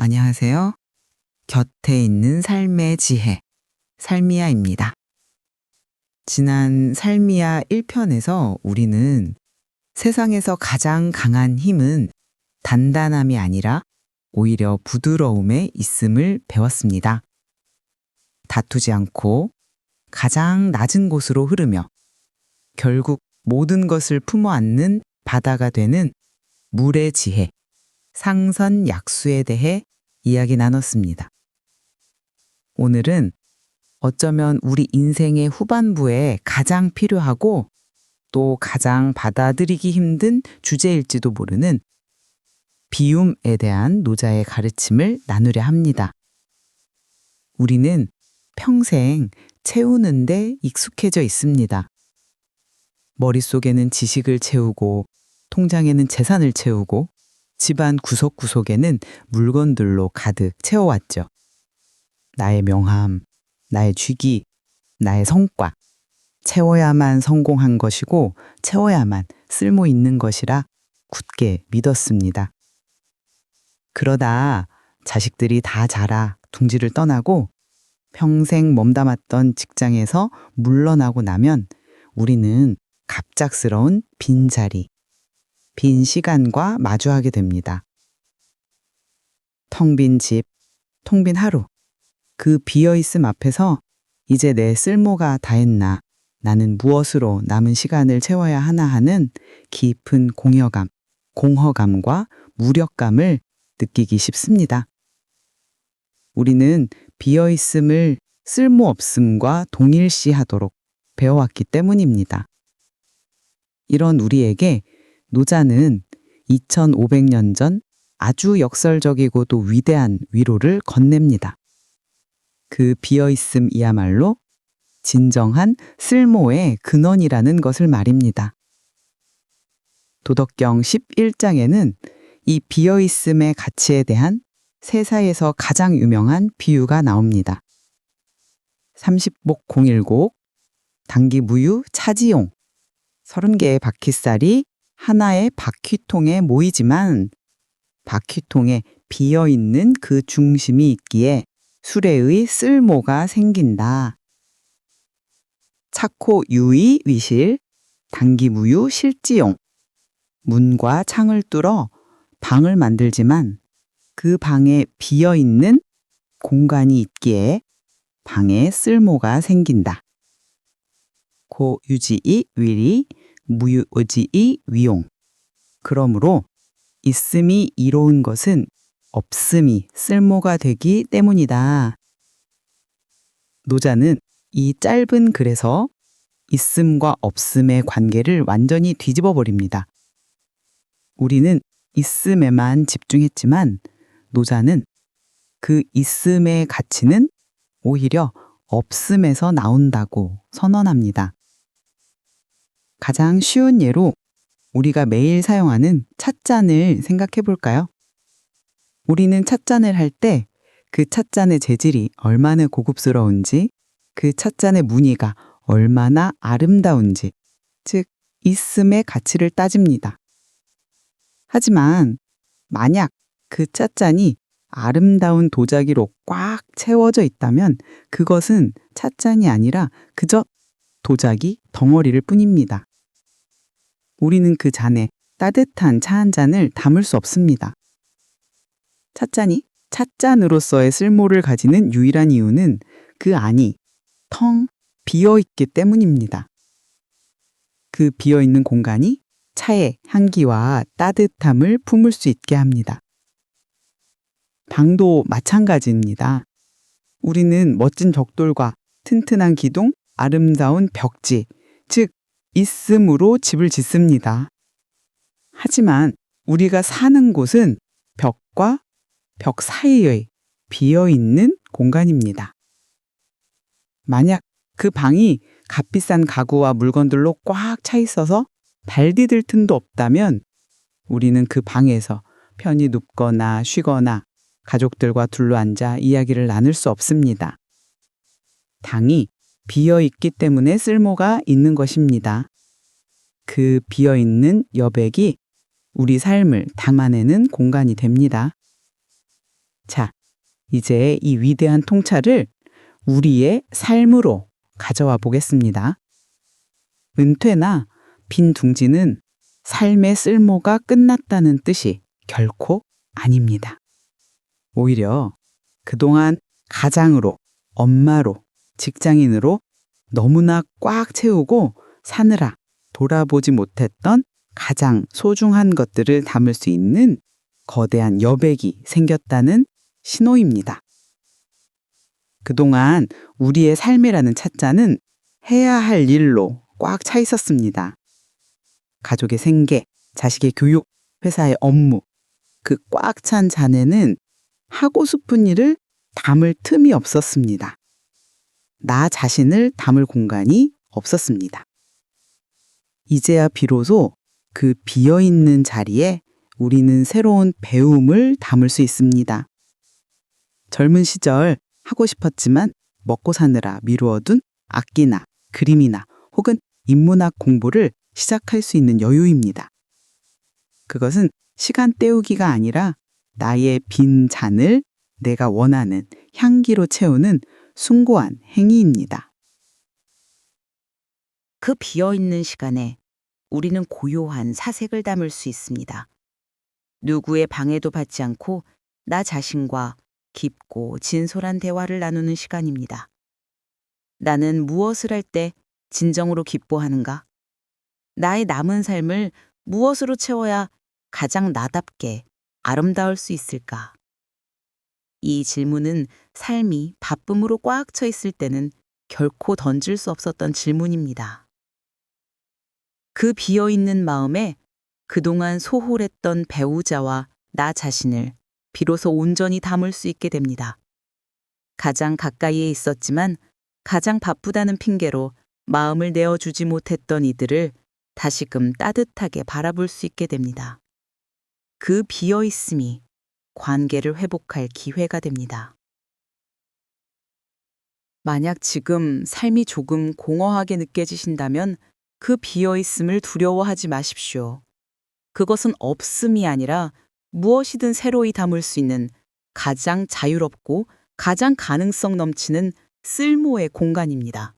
안녕하세요. 곁에 있는 삶의 지혜, 살미야입니다. 지난 살미야 1편에서 우리는 세상에서 가장 강한 힘은 단단함이 아니라 오히려 부드러움에 있음을 배웠습니다. 다투지 않고 가장 낮은 곳으로 흐르며 결국 모든 것을 품어 안는 바다가 되는 물의 지혜, 상선약수에 대해 이야기 나눴습니다. 오늘은 어쩌면 우리 인생의 후반부에 가장 필요하고 또 가장 받아들이기 힘든 주제일지도 모르는 비움에 대한 노자의 가르침을 나누려 합니다. 우리는 평생 채우는 데 익숙해져 있습니다. 머릿속에는 지식을 채우고 통장에는 재산을 채우고 집안 구석구석에는 물건들로 가득 채워왔죠. 나의 명함, 나의 직위, 나의 성과, 채워야만 성공한 것이고 채워야만 쓸모 있는 것이라 굳게 믿었습니다. 그러다 자식들이 다 자라 둥지를 떠나고 평생 몸담았던 직장에서 물러나고 나면 우리는 갑작스러운 빈자리, 빈 시간과 마주하게 됩니다. 텅 빈 집, 텅 빈 하루, 그 비어있음 앞에서 이제 내 쓸모가 다했나, 나는 무엇으로 남은 시간을 채워야 하나 하는 깊은 공허감, 공허감과 무력감을 느끼기 쉽습니다. 우리는 비어있음을 쓸모없음과 동일시하도록 배워왔기 때문입니다. 이런 우리에게 노자는 2500년 전 아주 역설적이고도 위대한 위로를 건넵니다. 그 비어있음이야말로 진정한 쓸모의 근원이라는 것을 말입니다. 도덕경 11장에는 이 비어있음의 가치에 대한 세사에서 가장 유명한 비유가 나옵니다. 30복 01곡, 당기무유 차지용, 30개의 바퀴살이 하나의 바퀴통에 모이지만 바퀴통에 비어있는 그 중심이 있기에 수레의 쓸모가 생긴다. 차코 유의 위실, 당기무유 실지용. 문과 창을 뚫어 방을 만들지만 그 방에 비어있는 공간이 있기에 방에 쓸모가 생긴다. 고 유지이 위리, 무유오지이 위용. 그러므로 있음이 이로운 것은 없음이 쓸모가 되기 때문이다. 노자는 이 짧은 글에서 있음과 없음의 관계를 완전히 뒤집어 버립니다. 우리는 있음에만 집중했지만 노자는 그 있음의 가치는 오히려 없음에서 나온다고 선언합니다. 가장 쉬운 예로 우리가 매일 사용하는 찻잔을 생각해 볼까요? 우리는 찻잔을 할 때 그 찻잔의 재질이 얼마나 고급스러운지, 그 찻잔의 무늬가 얼마나 아름다운지, 즉 있음의 가치를 따집니다. 하지만 만약 그 찻잔이 아름다운 도자기로 꽉 채워져 있다면 그것은 찻잔이 아니라 그저 도자기 덩어리를 뿐입니다. 우리는 그 잔에 따뜻한 차 한 잔을 담을 수 없습니다. 찻잔이 찻잔으로서의 쓸모를 가지는 유일한 이유는 그 안이 텅 비어있기 때문입니다. 그 비어있는 공간이 차의 향기와 따뜻함을 품을 수 있게 합니다. 방도 마찬가지입니다. 우리는 멋진 벽돌과 튼튼한 기둥, 아름다운 벽지, 즉 있음으로 집을 짓습니다. 하지만 우리가 사는 곳은 벽과 벽 사이의 비어있는 공간입니다. 만약 그 방이 값비싼 가구와 물건들로 꽉 차 있어서 발 디딜 틈도 없다면 우리는 그 방에서 편히 눕거나 쉬거나 가족들과 둘러앉아 이야기를 나눌 수 없습니다. 당이 비어있기 때문에 쓸모가 있는 것입니다. 그 비어있는 여백이 우리 삶을 담아내는 공간이 됩니다. 자, 이제 이 위대한 통찰을 우리의 삶으로 가져와 보겠습니다. 은퇴나 빈 둥지는 삶의 쓸모가 끝났다는 뜻이 결코 아닙니다. 오히려 그동안 가장으로, 엄마로, 직장인으로 너무나 꽉 채우고 사느라 돌아보지 못했던 가장 소중한 것들을 담을 수 있는 거대한 여백이 생겼다는 신호입니다. 그동안 우리의 삶이라는 찻잔은 해야 할 일로 꽉 차 있었습니다. 가족의 생계, 자식의 교육, 회사의 업무, 그 꽉 찬 잔에는 하고 싶은 일을 담을 틈이 없었습니다. 나 자신을 담을 공간이 없었습니다. 이제야 비로소 그 비어있는 자리에 우리는 새로운 배움을 담을 수 있습니다. 젊은 시절 하고 싶었지만 먹고 사느라 미루어둔 악기나 그림이나 혹은 인문학 공부를 시작할 수 있는 여유입니다. 그것은 시간 때우기가 아니라 나의 빈 잔을 내가 원하는 향기로 채우는 숭고한 행위입니다. 그 비어있는 시간에 우리는 고요한 사색을 담을 수 있습니다. 누구의 방해도 받지 않고 나 자신과 깊고 진솔한 대화를 나누는 시간입니다. 나는 무엇을 할 때 진정으로 기뻐하는가? 나의 남은 삶을 무엇으로 채워야 가장 나답게 아름다울 수 있을까? 이 질문은 삶이 바쁨으로 꽉 차 있을 때는 결코 던질 수 없었던 질문입니다. 그 비어있는 마음에 그동안 소홀했던 배우자와 나 자신을 비로소 온전히 담을 수 있게 됩니다. 가장 가까이에 있었지만 가장 바쁘다는 핑계로 마음을 내어주지 못했던 이들을 다시금 따뜻하게 바라볼 수 있게 됩니다. 그 비어있음이 관계를 회복할 기회가 됩니다. 만약 지금 삶이 조금 공허하게 느껴지신다면 그 비어있음을 두려워하지 마십시오. 그것은 없음이 아니라 무엇이든 새로이 담을 수 있는 가장 자유롭고 가장 가능성 넘치는 쓸모의 공간입니다.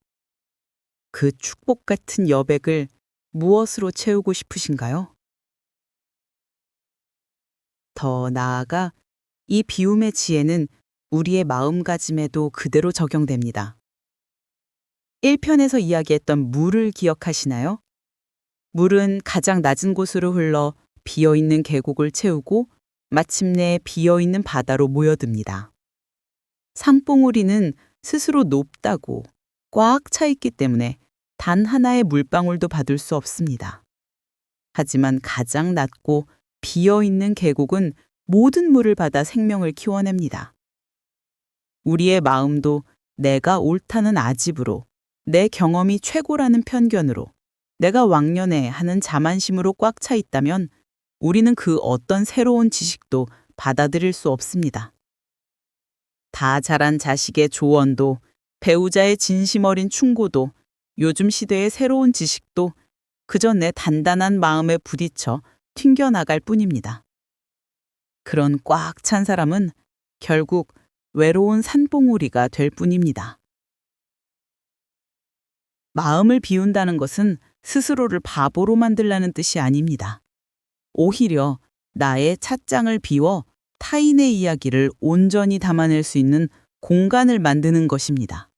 그 축복 같은 여백을 무엇으로 채우고 싶으신가요? 더 나아가 이 비움의 지혜는 우리의 마음가짐에도 그대로 적용됩니다. 1편에서 이야기했던 물을 기억하시나요? 물은 가장 낮은 곳으로 흘러 비어있는 계곡을 채우고 마침내 비어있는 바다로 모여듭니다. 산봉우리는 스스로 높다고 꽉 차 있기 때문에 단 하나의 물방울도 받을 수 없습니다. 하지만 가장 낮고 비어있는 계곡은 모든 물을 받아 생명을 키워냅니다. 우리의 마음도 내가 옳다는 아집으로, 내 경험이 최고라는 편견으로, 내가 왕년에 하는 자만심으로 꽉 차 있다면 우리는 그 어떤 새로운 지식도 받아들일 수 없습니다. 다 자란 자식의 조언도, 배우자의 진심 어린 충고도, 요즘 시대의 새로운 지식도 그저 내 단단한 마음에 부딪혀 튕겨나갈 뿐입니다. 그런 꽉 찬 사람은 결국 외로운 산봉우리가 될 뿐입니다. 마음을 비운다는 것은 스스로를 바보로 만들라는 뜻이 아닙니다. 오히려 나의 찻장을 비워 타인의 이야기를 온전히 담아낼 수 있는 공간을 만드는 것입니다.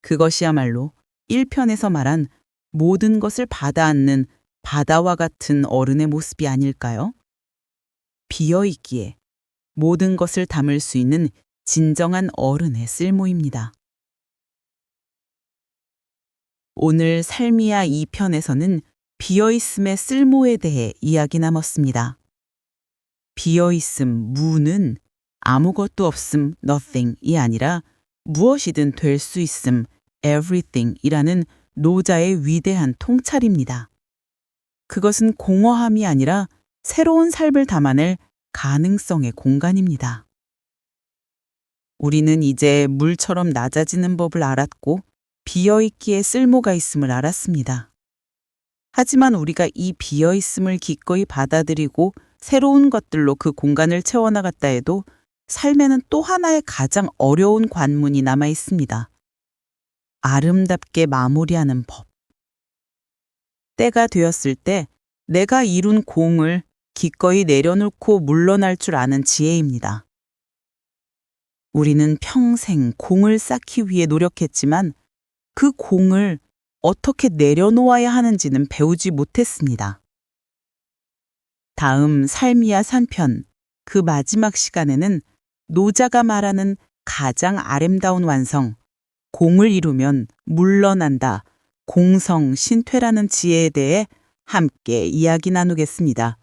그것이야말로 1편에서 말한 모든 것을 받아안는 바다와 같은 어른의 모습이 아닐까요? 비어있기에 모든 것을 담을 수 있는 진정한 어른의 쓸모입니다. 오늘 삶이야 2편에서는 비어있음의 쓸모에 대해 이야기 나눴습니다. 비어있음, 무는 아무것도 없음, nothing이 아니라 무엇이든 될 수 있음, everything이라는 노자의 위대한 통찰입니다. 그것은 공허함이 아니라 새로운 삶을 담아낼 가능성의 공간입니다. 우리는 이제 물처럼 낮아지는 법을 알았고 비어있기에 쓸모가 있음을 알았습니다. 하지만 우리가 이 비어있음을 기꺼이 받아들이고 새로운 것들로 그 공간을 채워나갔다 해도 삶에는 또 하나의 가장 어려운 관문이 남아 있습니다. 아름답게 마무리하는 법. 때가 되었을 때 내가 이룬 공을 기꺼이 내려놓고 물러날 줄 아는 지혜입니다. 우리는 평생 공을 쌓기 위해 노력했지만 그 공을 어떻게 내려놓아야 하는지는 배우지 못했습니다. 다음 삶이야 3편, 그 마지막 시간에는 노자가 말하는 가장 아름다운 완성, 공을 이루면 물러난다, 공성신퇴라는 지혜에 대해 함께 이야기 나누겠습니다.